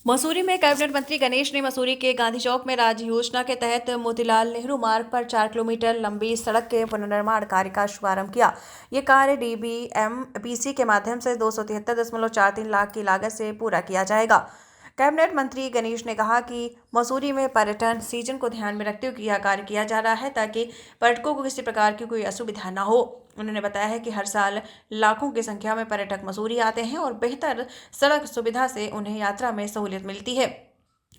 मसूरी में कैबिनेट मंत्री गणेश ने मसूरी के गांधी चौक में राज्य योजना के तहत मोतीलाल नेहरू मार्ग पर 4 किलोमीटर लंबी सड़क के पुनर्निर्माण कार्य का शुभारंभ किया। ये कार्य डीबीएमपीसी के माध्यम से 273.43 लाख की लागत से पूरा किया जाएगा। कैबिनेट मंत्री गणेश ने कहा कि मसूरी में पर्यटन सीजन को ध्यान में रखते हुए यह कार्य किया जा रहा है ताकि पर्यटकों को किसी प्रकार की कोई असुविधा न हो। उन्होंने बताया है कि हर साल लाखों की संख्या में पर्यटक मसूरी आते हैं और बेहतर सड़क सुविधा से उन्हें यात्रा में सहूलियत मिलती है।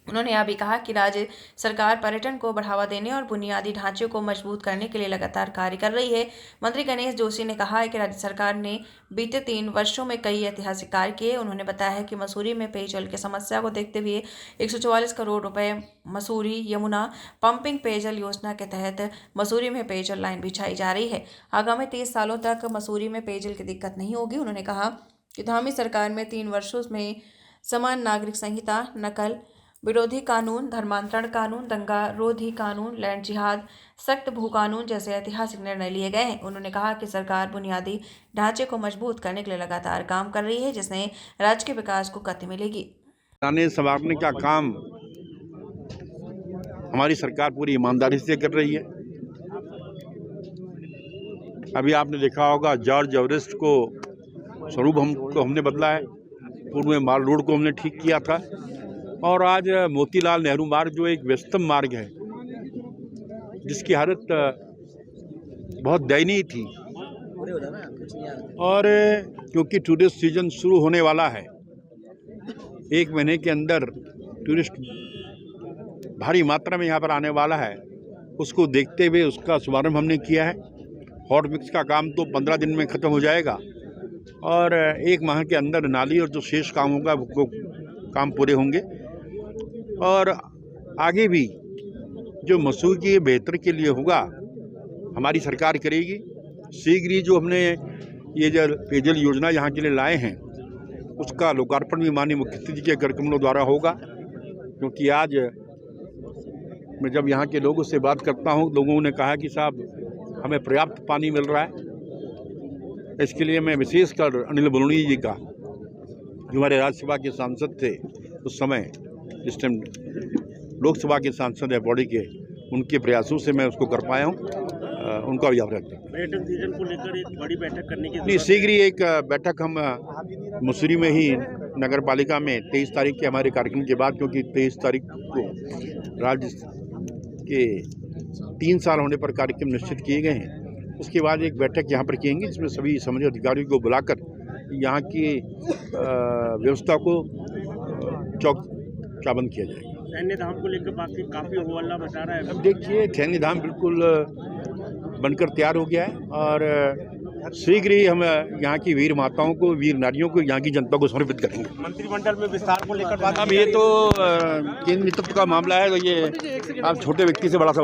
उन्होंने यह भी कहा कि राज्य सरकार पर्यटन को बढ़ावा देने और बुनियादी ढांचे को मजबूत करने के लिए लगातार कार्य कर रही है। मंत्री गणेश जोशी ने कहा है कि राज्य सरकार ने बीते 3 वर्षों में कई ऐतिहासिक कार्य किए। उन्होंने बताया है कि मसूरी में पेयजल की समस्या को देखते हुए 144 करोड़ रुपए मसूरी यमुना पंपिंग पेयजल योजना के तहत मसूरी में पेयजल लाइन बिछाई जा रही है। आगामी 30 सालों तक मसूरी में पेयजल की दिक्कत नहीं होगी। उन्होंने कहा कि धामी सरकार में 3 वर्षों में समान नागरिक संहिता, नकल विरोधी कानून, धर्मांतरण कानून, दंगा रोधी कानून, लैंड जिहाद, सख्त भू कानून जैसे ऐतिहासिक निर्णय लिए गए हैं। उन्होंने कहा कि सरकार बुनियादी ढांचे को मजबूत करने के लिए लगातार काम कर रही है, जिससे राज्य के विकास को गति मिलेगी। संवारने का काम हमारी सरकार पूरी ईमानदारी से कर रही है। अभी आपने देखा होगा जॉर्ज एवरेस्ट को स्वरूप हमने बदला है। पूर्व में माल रोड को हमने ठीक किया था और आज मोतीलाल नेहरू मार्ग जो एक व्यस्तम मार्ग है जिसकी हालत बहुत दयनीय थी, और क्योंकि टूरिस्ट सीजन शुरू होने वाला है, 1 महीने के अंदर टूरिस्ट भारी मात्रा में यहाँ पर आने वाला है, उसको देखते हुए उसका शुभारंभ हमने किया है। हॉट मिक्स का काम तो 15 दिन में ख़त्म हो जाएगा और 1 माह के अंदर नाली और जो शेष काम होगा वो काम पूरे होंगे। और आगे भी जो मसूरी के बेहतर के लिए होगा हमारी सरकार करेगी। शीघ्र ही जो हमने ये जो पेयजल योजना यहाँ के लिए लाए हैं उसका लोकार्पण भी माननीय मुख्यमंत्री जी के कार्यक्रमों द्वारा होगा। क्योंकि आज मैं जब यहाँ के लोगों से बात करता हूँ, लोगों ने कहा कि साहब हमें पर्याप्त पानी मिल रहा है। इसके लिए मैं विशेषकर अनिल बलूनी जी का, जो हमारे राज्यसभा के सांसद थे उस समय, जिस टाइम लोकसभा के सांसद है बॉडी के, उनके प्रयासों से मैं उसको कर पाया हूँ। उनका भी आभार करता हूँ। पर्यटन सीजन को लेकर एक बड़ी बैठक करने की नहीं, शीघ्र ही एक बैठक हम मसूरी में ही नगर पालिका में 23 तारीख के हमारे कार्यक्रम के बाद, क्योंकि 23 तारीख को राज्य के 3 साल होने पर कार्यक्रम निश्चित किए गए हैं, उसके बाद एक बैठक यहाँ पर किएंगे जिसमें सभी संबंधित अधिकारियों को बुलाकर यहाँ की व्यवस्था को चौकन्ना किया जाएगा। सैन्य धाम को लेकर काफी हल्ला मचा रहा है। अब देखिए, सैन्य धाम बिल्कुल बनकर तैयार हो गया है और शीघ्र ही हम यहाँ की वीर माताओं को, वीर नारियों को, यहाँ की जनता को समर्पित करेंगे। मंत्रिमंडल में विस्तार को लेकर बात, अब ये तो केंद्र नेतृत्व का मामला है, तो ये आप छोटे व्यक्ति से बड़ा सवाल